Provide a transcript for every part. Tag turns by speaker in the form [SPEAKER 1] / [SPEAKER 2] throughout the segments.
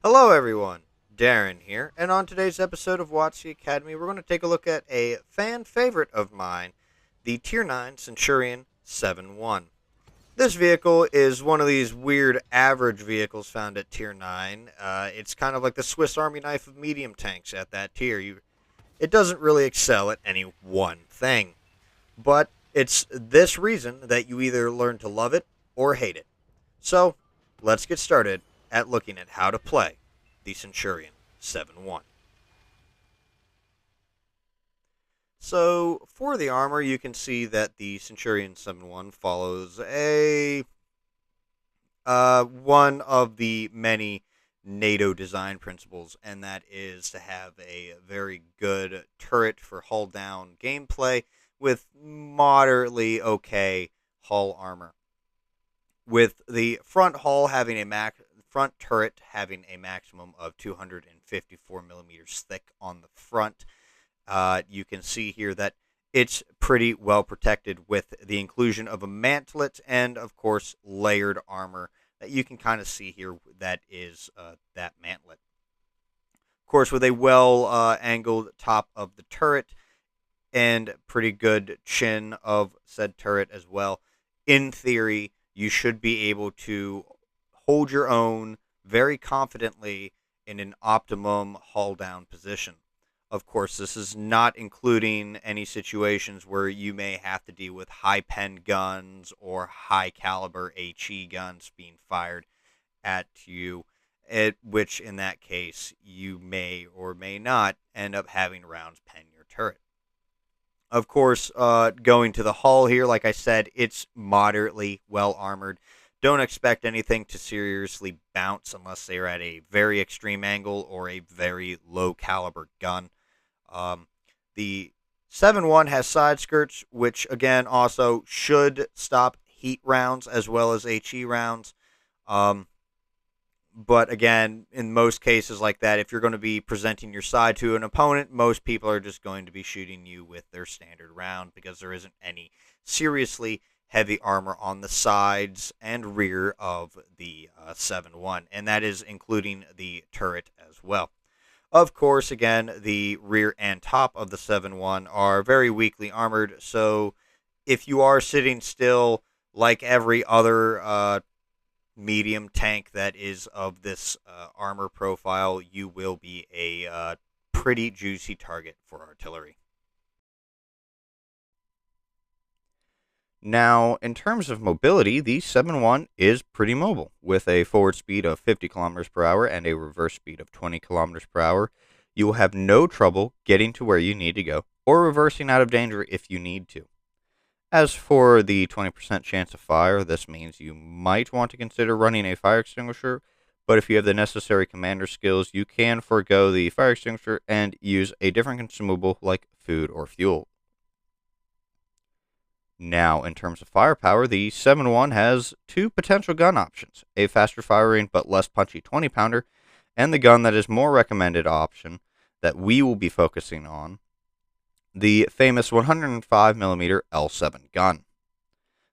[SPEAKER 1] Hello, everyone. Darren here, and on today's episode of WoTC Academy, we're going to take a look at a fan favorite of mine, the Tier 9 Centurion 7-1. This vehicle is one of these weird average vehicles found at Tier 9. It's kind of like the Swiss Army knife of medium tanks at that tier. It doesn't really excel at any one thing, but it's this reason that you either learn to love it or hate it. So, let's get started at looking at how to play the Centurion 7-1. So, for the armor, you can see that the Centurion 7-1 follows a one of the many NATO design principles, and that is to have a very good turret for hull down gameplay with moderately okay hull armor. With the front turret having a maximum of 254 millimeters thick on the front, you can see here that it's pretty well protected with the inclusion of a mantlet and, of course, layered armor that you can kind of see here. That is that mantlet. Of course, with a well angled top of the turret and pretty good chin of said turret as well. In theory, you should be able to hold your own very confidently in an optimum hull down position. Of course, this is not including any situations where you may have to deal with high pen guns or high caliber HE guns being fired at you, which in that case you may or may not end up having rounds pen your turret. Of course, going to the hull here, like I said, it's moderately well armored. Don't expect anything to seriously bounce unless they're at a very extreme angle or a very low caliber gun. The 7-1 has side skirts, which again also should stop heat rounds as well as HE rounds. But again, in most cases like that, if you're going to be presenting your side to an opponent, most people are just going to be shooting you with their standard round because there isn't any seriously heavy armor on the sides and rear of the 7-1, and that is including the turret as well. Of course, again, the rear and top of the 7-1 are very weakly armored, so if you are sitting still like every other medium tank that is of this armor profile, you will be a pretty juicy target for artillery. Now, in terms of mobility, the 7-1 is pretty mobile, with a forward speed of 50 kilometers per hour and a reverse speed of 20 kilometers per hour. You will have no trouble getting to where you need to go, or reversing out of danger if you need to. As for the 20% chance of fire, this means you might want to consider running a fire extinguisher, but if you have the necessary commander skills, you can forego the fire extinguisher and use a different consumable like food or fuel. Now, in terms of firepower, the 7-1 has two potential gun options, a faster firing but less punchy 20-pounder, and the gun that is more recommended option that we will be focusing on, the famous 105mm L7 gun.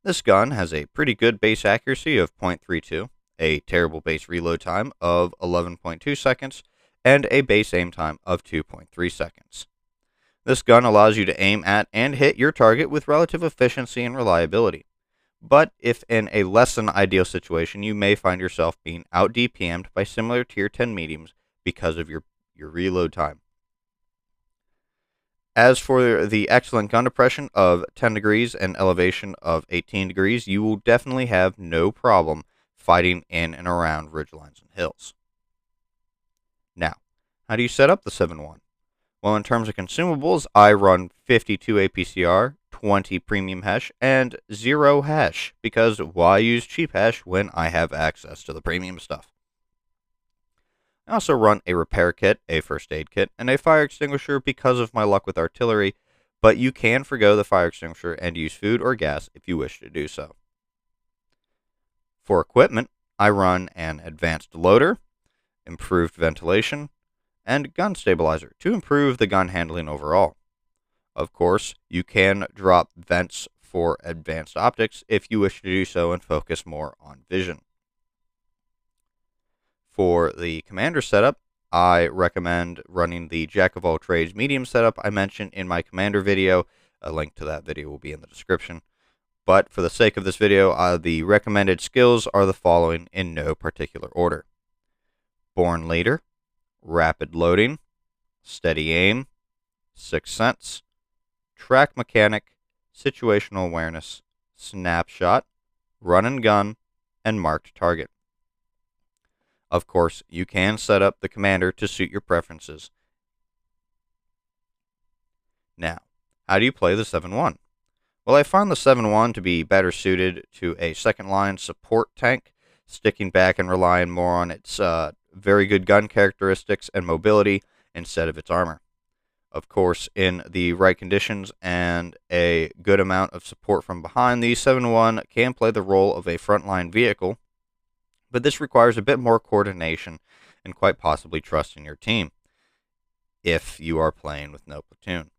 [SPEAKER 1] This gun has a pretty good base accuracy of .32, a terrible base reload time of 11.2 seconds, and a base aim time of 2.3 seconds. This gun allows you to aim at and hit your target with relative efficiency and reliability. But if in a less than ideal situation, you may find yourself being out DPM'd by similar Tier 10 mediums because of your reload time. As for the excellent gun depression of 10 degrees and elevation of 18 degrees, you will definitely have no problem fighting in and around ridgelines and hills. Now, how do you set up the 7-1? Well, in terms of consumables, I run 52 APCR, 20 premium hash, and 0 hash, because why use cheap hash when I have access to the premium stuff? I also run a repair kit, a first aid kit, and a fire extinguisher because of my luck with artillery, but you can forgo the fire extinguisher and use food or gas if you wish to do so. For equipment, I run an advanced loader, improved ventilation, and gun stabilizer to improve the gun handling overall. Of course, you can drop vents for advanced optics if you wish to do so and focus more on vision. For the commander setup, I recommend running the Jack of all trades medium setup I mentioned in my commander video. A link to that video will be in the description. But for the sake of this video, the recommended skills are the following in no particular order: Born Leader, Rapid Loading, Steady Aim, Sixth Sense, Track Mechanic, Situational Awareness, Snapshot, Run and Gun, and Marked Target. Of course, you can set up the commander to suit your preferences. Now, how do you play the 7-1? Well, I found the 7-1 to be better suited to a second-line support tank, sticking back and relying more on its very good gun characteristics and mobility instead of its armor. Of course, in the right conditions and a good amount of support from behind, the 7-1 can play the role of a frontline vehicle, but this requires a bit more coordination and quite possibly trust in your team if you are playing with no platoon.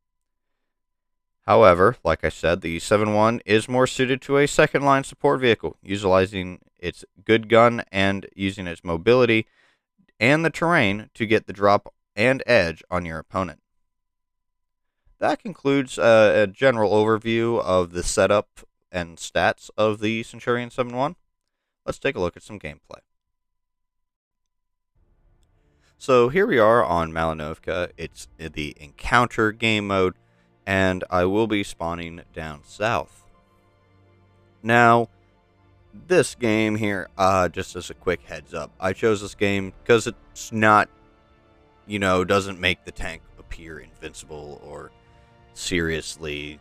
[SPEAKER 1] However, like I said, the 7-1 is more suited to a second-line support vehicle, utilizing its good gun and using its mobility and the terrain to get the drop and edge on your opponent. That concludes a general overview of the setup and stats of the Centurion 7-1. Let's take a look at some gameplay. So here we are on Malinovka. It's the encounter game mode, and I will be spawning down south. Now, this game here, just as a quick heads up, I chose this game because it's not, doesn't make the tank appear invincible or seriously,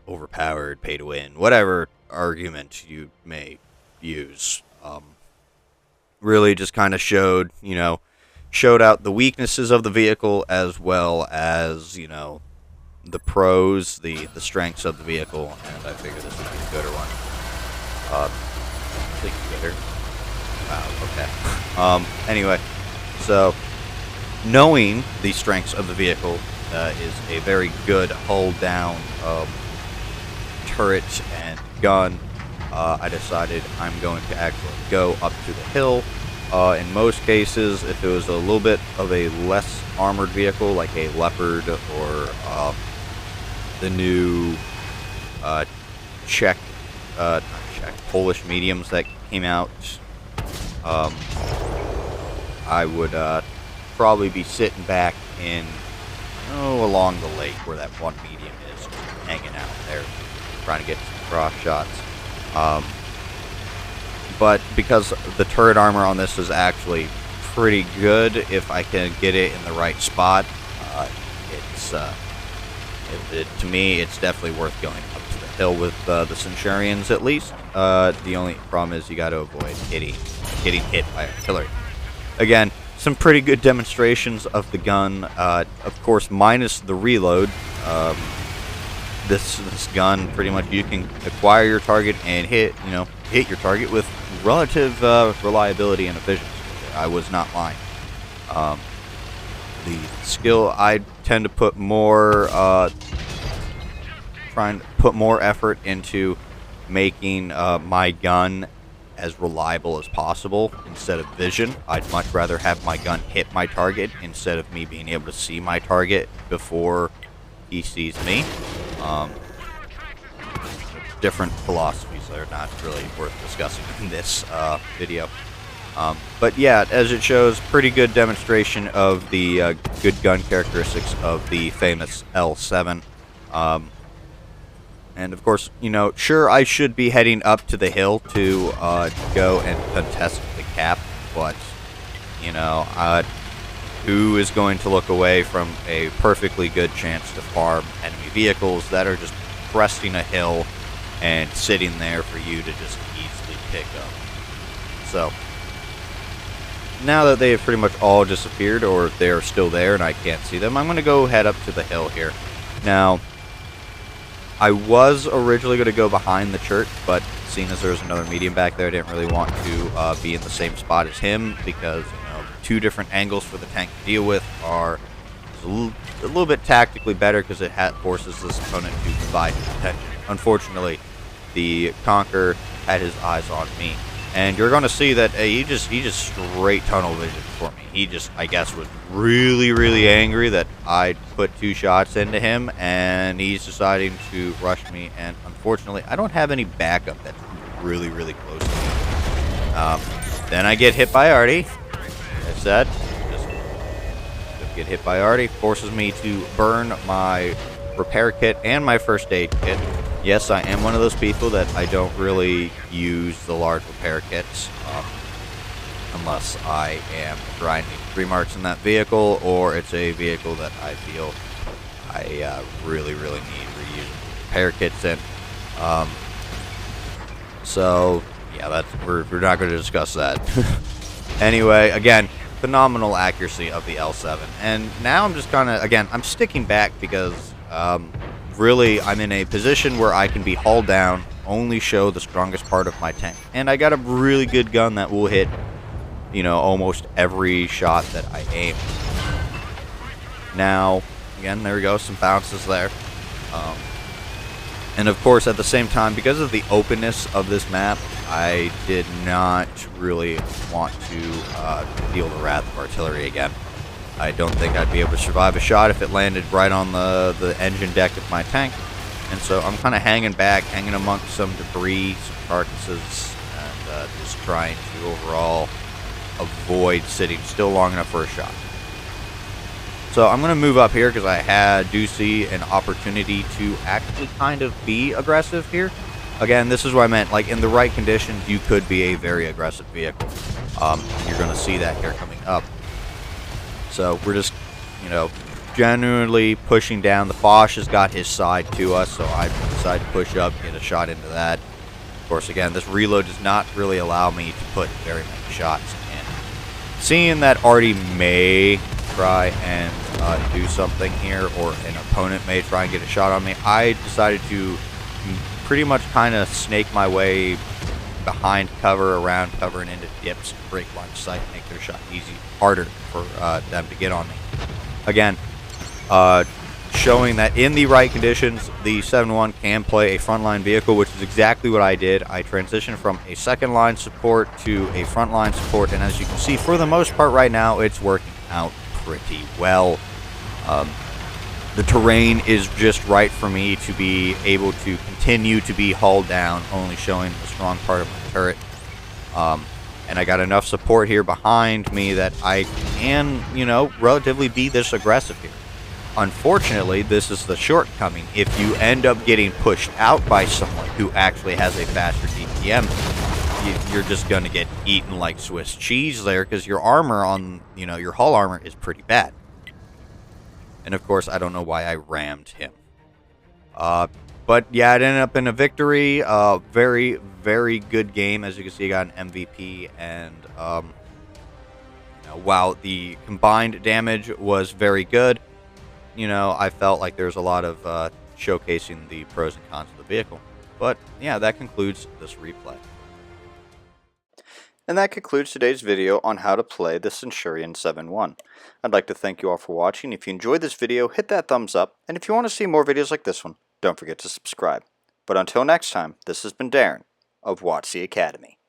[SPEAKER 1] overpowered, pay to win, whatever argument you may use. Really just kind of showed out the weaknesses of the vehicle as well as, the pros, the strengths of the vehicle, and I figure this would be a gooder one. I think gooder. Wow, okay. Anyway, so knowing the strengths of the vehicle is a very good hold down turret and gun. I decided I'm going to actually go up to the hill. In most cases, if it was a little bit of a less armored vehicle, like a Leopard or the new Polish mediums that came out, I would probably be sitting back along the lake where that one medium is, hanging out there, trying to get some cross shots. But because the turret armor on this is actually pretty good, if I can get it in the right spot, to me, it's definitely worth going up to the hill with the Centurions at least. The only problem is you got to avoid getting hit by artillery. Again, some pretty good demonstrations of the gun. Of course, minus the reload. This gun, pretty much you can acquire your target and hit your target with relative reliability and efficiency. I was not lying. The skill, I tend to put more, trying to put more effort into making my gun as reliable as possible instead of vision. I'd much rather have my gun hit my target instead of me being able to see my target before he sees me. Different philosophies that are not really worth discussing in this video. But yeah, as it shows, pretty good demonstration of the good gun characteristics of the famous L7. And of course, sure, I should be heading up to the hill to go and contest the cap, but, who is going to look away from a perfectly good chance to farm enemy vehicles that are just cresting a hill and sitting there for you to just easily pick up? So, now that they have pretty much all disappeared, or they're still there and I can't see them, I'm going to go head up to the hill here. Now, I was originally going to go behind the church, but seeing as there's another medium back there, I didn't really want to be in the same spot as him, because two different angles for the tank to deal with are a little bit tactically better, because it forces this opponent to divide his attention. Unfortunately, the Conqueror had his eyes on me, And you're going to see that he just straight tunnel vision for me. He just, I guess, was really angry that I put 2 shots into him, and he's deciding to rush me. And unfortunately, I don't have any backup that's really close to me. Then I get hit by Artie. As I said, just get hit by Artie, forces me to burn my repair kit and my first aid kit. Yes, I am one of those people that I don't really use the large repair kits unless I am grinding 3 marks in that vehicle, or it's a vehicle that I feel I really need reusing repair kits in. So yeah, we're not going to discuss that. Anyway, again, phenomenal accuracy of the L7, and now I'm just kind of, again, I'm sticking back because really, I'm in a position where I can be hauled down, only show the strongest part of my tank. And I got a really good gun that will hit, you know, almost every shot that I aim. Now, again, there we go, some bounces there. And of course, at the same time, because of the openness of this map, I did not really want to feel the wrath of artillery again. I don't think I'd be able to survive a shot if it landed right on the engine deck of my tank. And so I'm kind of hanging back, hanging amongst some debris, some carcasses, and just trying to overall avoid sitting still long enough for a shot. So I'm going to move up here because I do see an opportunity to actually kind of be aggressive here. Again, this is what I meant. Like, in the right conditions, you could be a very aggressive vehicle. You're going to see that here coming up. So we're just, you know, genuinely pushing down. The Bosch has got his side to us, so I decided to push up, get a shot into that. Of course, again, this reload does not really allow me to put very many shots in. Seeing that Artie may try and do something here, or an opponent may try and get a shot on me, I decided to pretty much kind of snake my way behind cover, around cover, and into dips, break line of sight, make their shot harder for them to get on me. Again, showing that in the right conditions, the 7-1 can play a frontline vehicle, which is exactly what I did. I transitioned from a second line support to a frontline support, and as you can see, for the most part right now, it's working out pretty well. The terrain is just right for me to be able to continue to be hauled down, only showing the strong part of my turret. And I got enough support here behind me that I can, you know, relatively be this aggressive here. Unfortunately, this is the shortcoming. If you end up getting pushed out by someone who actually has a faster DPM, you're just going to get eaten like Swiss cheese there, because your armor on, you know, your hull armor is pretty bad. And of course, I don't know why I rammed him. But yeah, it ended up in a victory. Very good game. As you can see, I got an MVP, and you know, while the combined damage was very good, you know, I felt like there's a lot of showcasing the pros and cons of the vehicle. But yeah, that concludes this replay. And that concludes today's video on how to play the Centurion 7-1. I'd like to thank you all for watching. If you enjoyed this video, hit that thumbs up, and if you want to see more videos like this one, don't forget to subscribe. But until next time, this has been Darren of WoTC Academy.